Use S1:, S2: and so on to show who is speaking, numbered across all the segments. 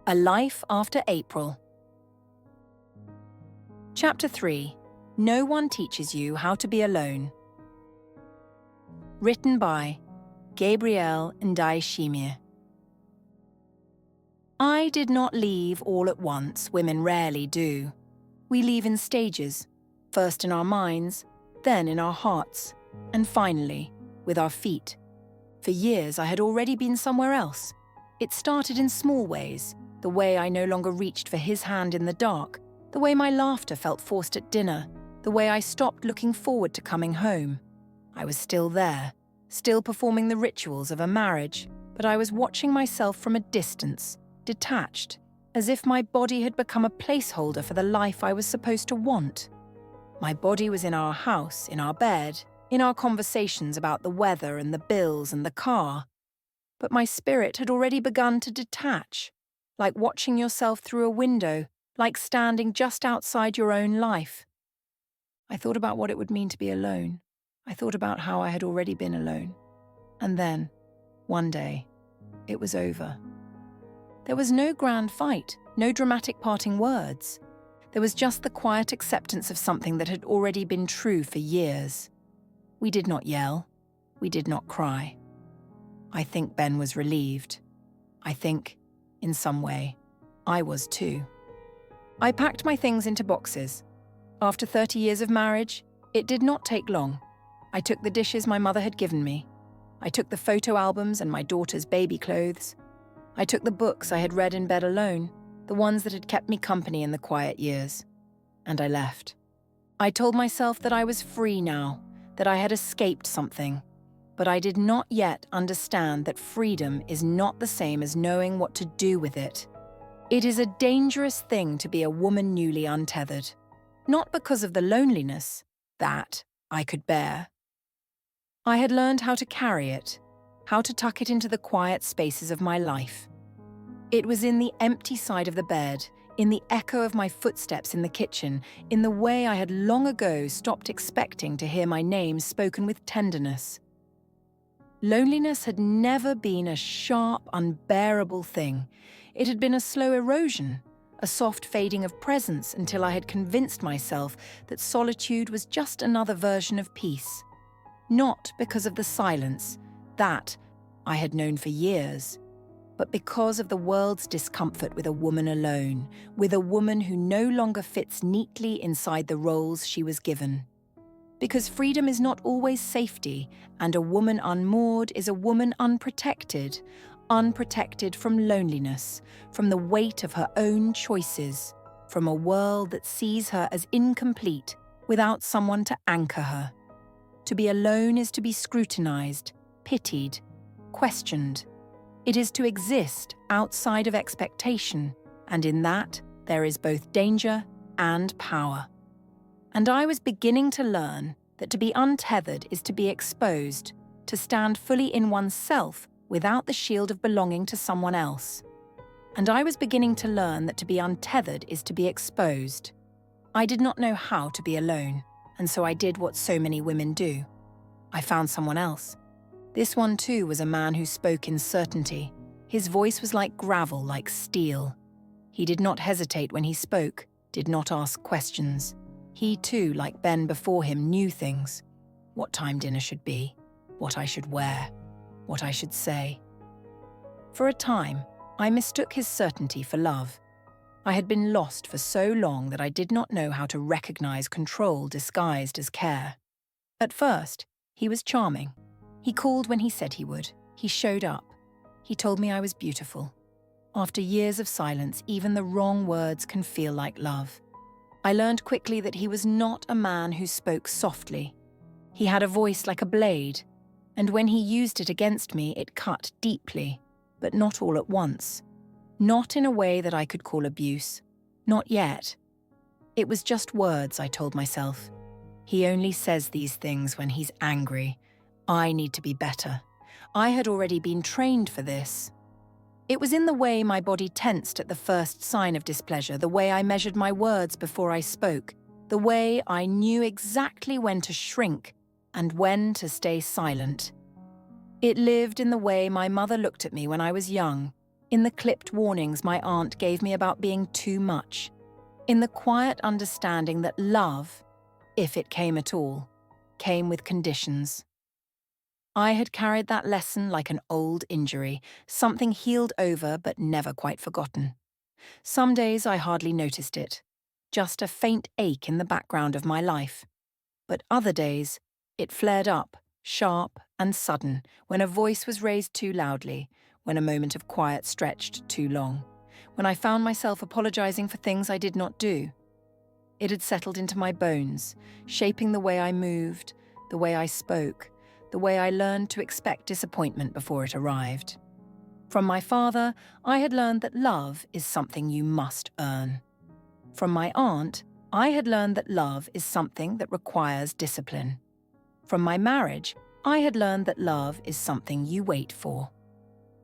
S1: A Life After April. Chapter 3. No One Teaches You How to Be Alone. Written by Gabriel Ndayishimiye. I did not leave all at once, women rarely do. We leave in stages, first in our minds, then in our hearts, and finally, with our feet. For years I had already been somewhere else. It started in small ways, the way I no longer reached for his hand in the dark, the way my laughter felt forced at dinner, the way I stopped looking forward to coming home. I was still there, still performing the rituals of a marriage, but I was watching myself from a distance, detached, as if my body had become a placeholder for the life I was supposed to want. My body was in our house, in our bed, in our conversations about the weather and the bills and the car. But my spirit had already begun to detach, like watching yourself through a window, like standing just outside your own life. I thought about what it would mean to be alone. I thought about how I had already been alone. And then, one day, it was over. There was no grand fight, no dramatic parting words. There was just the quiet acceptance of something that had already been true for years. We did not yell. We did not cry. I think Ben was relieved. I think, in some way, I was too. I packed my things into boxes. After 30 years of marriage, it did not take long. I took the dishes my mother had given me. I took the photo albums and my daughter's baby clothes. I took the books I had read in bed alone, the ones that had kept me company in the quiet years. And I left. I told myself that I was free now, that I had escaped something. But I did not yet understand that freedom is not the same as knowing what to do with it. It is a dangerous thing to be a woman newly untethered. Not because of the loneliness, that I could bear. I had learned how to carry it, how to tuck it into the quiet spaces of my life. It was in the empty side of the bed, in the echo of my footsteps in the kitchen, in the way I had long ago stopped expecting to hear my name spoken with tenderness. Loneliness had never been a sharp, unbearable thing. It had been a slow erosion, a soft fading of presence until I had convinced myself that solitude was just another version of peace. Not because of the silence, that I had known for years, but because of the world's discomfort with a woman alone, with a woman who no longer fits neatly inside the roles she was given. Because freedom is not always safety, and a woman unmoored is a woman unprotected from loneliness, from the weight of her own choices, from a world that sees her as incomplete without someone to anchor her. To be alone is to be scrutinized, pitied, questioned. It is to exist outside of expectation, and in that there is both danger and power. And I was beginning to learn that to be untethered is to be exposed, to stand fully in oneself without the shield of belonging to someone else. And I was beginning to learn that to be untethered is to be exposed. I did not know how to be alone, and so I did what so many women do. I found someone else. This one too was a man who spoke in certainty. His voice was like gravel, like steel. He did not hesitate when he spoke, did not ask questions. He too, like Ben before him, knew things. What time dinner should be, what I should wear, what I should say. For a time, I mistook his certainty for love. I had been lost for so long that I did not know how to recognize control disguised as care. At first, he was charming. He called when he said he would. He showed up. He told me I was beautiful. After years of silence, even the wrong words can feel like love. I learned quickly that he was not a man who spoke softly. He had a voice like a blade, and when he used it against me, it cut deeply, but not all at once. Not in a way that I could call abuse. Not yet. It was just words, I told myself. He only says these things when he's angry. I need to be better. I had already been trained for this. It was in the way my body tensed at the first sign of displeasure, the way I measured my words before I spoke, the way I knew exactly when to shrink and when to stay silent. It lived in the way my mother looked at me when I was young, in the clipped warnings my aunt gave me about being too much, in the quiet understanding that love, if it came at all, came with conditions. I had carried that lesson like an old injury, something healed over but never quite forgotten. Some days I hardly noticed it, just a faint ache in the background of my life. But other days, it flared up, sharp and sudden, when a voice was raised too loudly, when a moment of quiet stretched too long, when I found myself apologizing for things I did not do. It had settled into my bones, shaping the way I moved, the way I spoke, the way I learned to expect disappointment before it arrived. From my father, I had learned that love is something you must earn. From my aunt, I had learned that love is something that requires discipline. From my marriage, I had learned that love is something you wait for.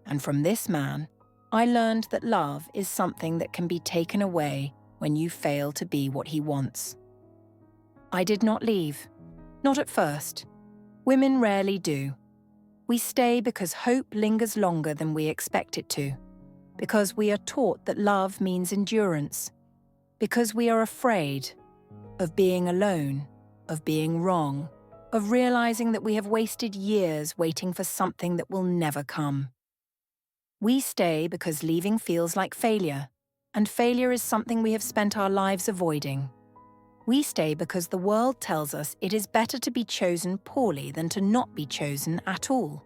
S1: And from this man, I learned that love is something that can be taken away when you fail to be what he wants. I did not leave. Not at first. Women rarely do. We stay because hope lingers longer than we expect it to, because we are taught that love means endurance, because we are afraid of being alone, of being wrong, of realizing that we have wasted years waiting for something that will never come. We stay because leaving feels like failure, and failure is something we have spent our lives avoiding. We stay because the world tells us it is better to be chosen poorly than to not be chosen at all.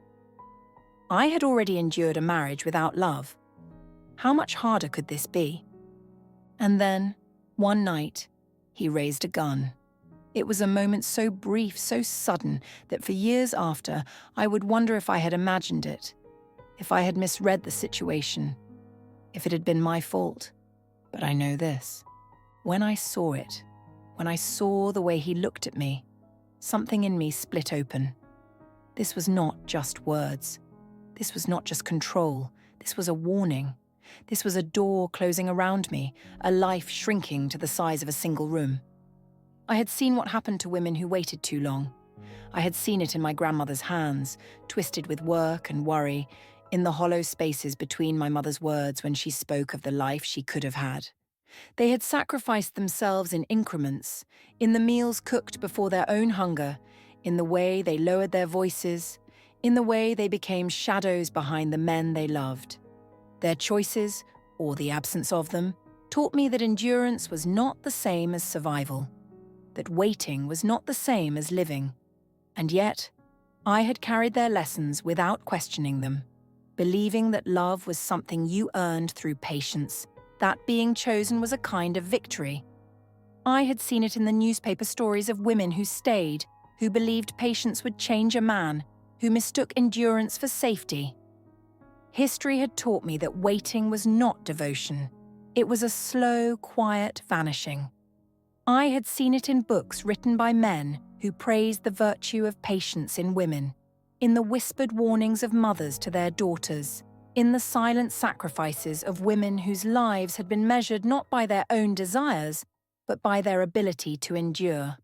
S1: I had already endured a marriage without love. How much harder could this be? And then, one night, he raised a gun. It was a moment so brief, so sudden, that for years after, I would wonder if I had imagined it, if I had misread the situation, if it had been my fault. But I know this. When I saw it, when I saw the way he looked at me, something in me split open. This was not just words. This was not just control. This was a warning. This was a door closing around me, a life shrinking to the size of a single room. I had seen what happened to women who waited too long. I had seen it in my grandmother's hands, twisted with work and worry, in the hollow spaces between my mother's words when she spoke of the life she could have had. They had sacrificed themselves in increments, in the meals cooked before their own hunger, in the way they lowered their voices, in the way they became shadows behind the men they loved. Their choices, or the absence of them, taught me that endurance was not the same as survival, that waiting was not the same as living. And yet, I had carried their lessons without questioning them, believing that love was something you earned through patience, that being chosen was a kind of victory. I had seen it in the newspaper stories of women who stayed, who believed patience would change a man, who mistook endurance for safety. History had taught me that waiting was not devotion. It was a slow, quiet vanishing. I had seen it in books written by men who praised the virtue of patience in women, in the whispered warnings of mothers to their daughters, in the silent sacrifices of women whose lives had been measured not by their own desires, but by their ability to endure.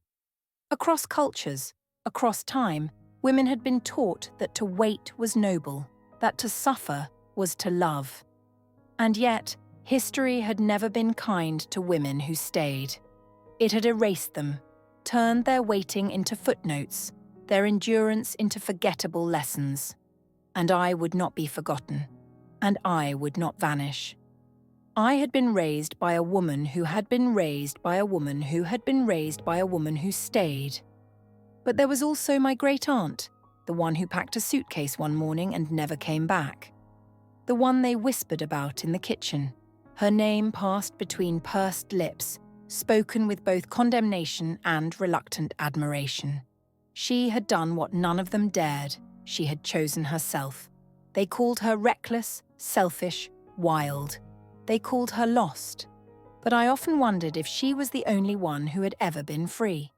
S1: Across cultures, across time, women had been taught that to wait was noble, that to suffer was to love. And yet, history had never been kind to women who stayed. It had erased them, turned their waiting into footnotes, their endurance into forgettable lessons. And I would not be forgotten, and I would not vanish. I had been raised by a woman who had been raised by a woman who had been raised by a woman who stayed. But there was also my great aunt, the one who packed a suitcase one morning and never came back. The one they whispered about in the kitchen. Her name passed between pursed lips, spoken with both condemnation and reluctant admiration. She had done what none of them dared. She had chosen herself. They called her reckless, selfish, wild. They called her lost. But I often wondered if she was the only one who had ever been free.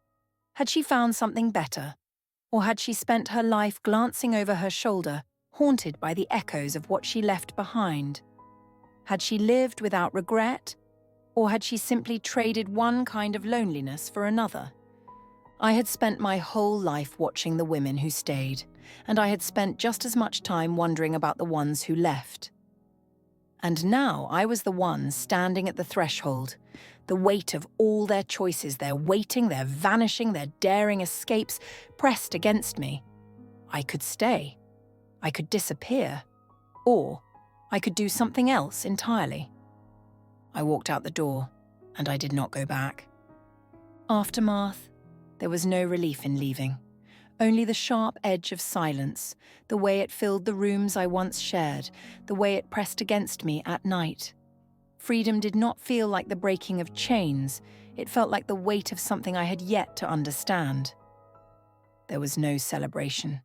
S1: Had she found something better? Or had she spent her life glancing over her shoulder, haunted by the echoes of what she left behind? Had she lived without regret? Or had she simply traded one kind of loneliness for another? I had spent my whole life watching the women who stayed, and I had spent just as much time wondering about the ones who left. And now I was the one standing at the threshold, the weight of all their choices, their waiting, their vanishing, their daring escapes pressed against me. I could stay, I could disappear, or I could do something else entirely. I walked out the door, and I did not go back. Aftermath, there was no relief in leaving, only the sharp edge of silence, the way it filled the rooms I once shared, the way it pressed against me at night. Freedom did not feel like the breaking of chains, it felt like the weight of something I had yet to understand. There was no celebration.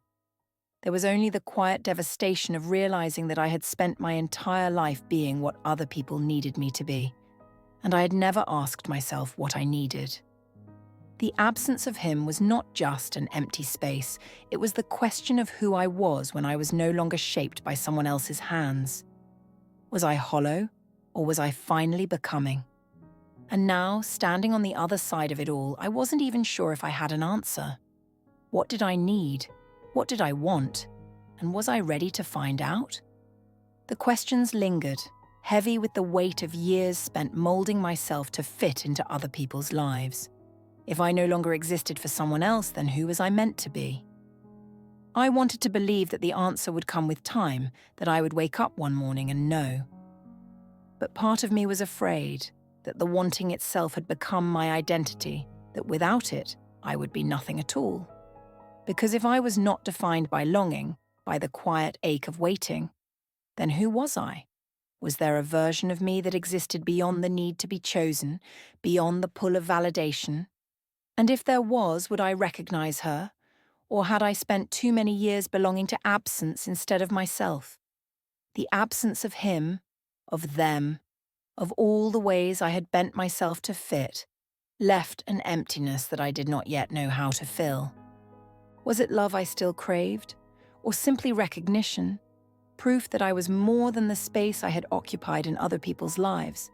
S1: There was only the quiet devastation of realizing that I had spent my entire life being what other people needed me to be, and I had never asked myself what I needed. The absence of him was not just an empty space, it was the question of who I was when I was no longer shaped by someone else's hands. Was I hollow, or was I finally becoming? And now, standing on the other side of it all, I wasn't even sure if I had an answer. What did I need? What did I want? And was I ready to find out? The questions lingered, heavy with the weight of years spent molding myself to fit into other people's lives. If I no longer existed for someone else, then who was I meant to be? I wanted to believe that the answer would come with time, that I would wake up one morning and know. But part of me was afraid that the wanting itself had become my identity, that without it, I would be nothing at all. Because if I was not defined by longing, by the quiet ache of waiting, then who was I? Was there a version of me that existed beyond the need to be chosen, beyond the pull of validation? And if there was, would I recognize her? Or had I spent too many years belonging to absence instead of myself? The absence of him, of them, of all the ways I had bent myself to fit, left an emptiness that I did not yet know how to fill. Was it love I still craved? Or simply recognition? Proof that I was more than the space I had occupied in other people's lives?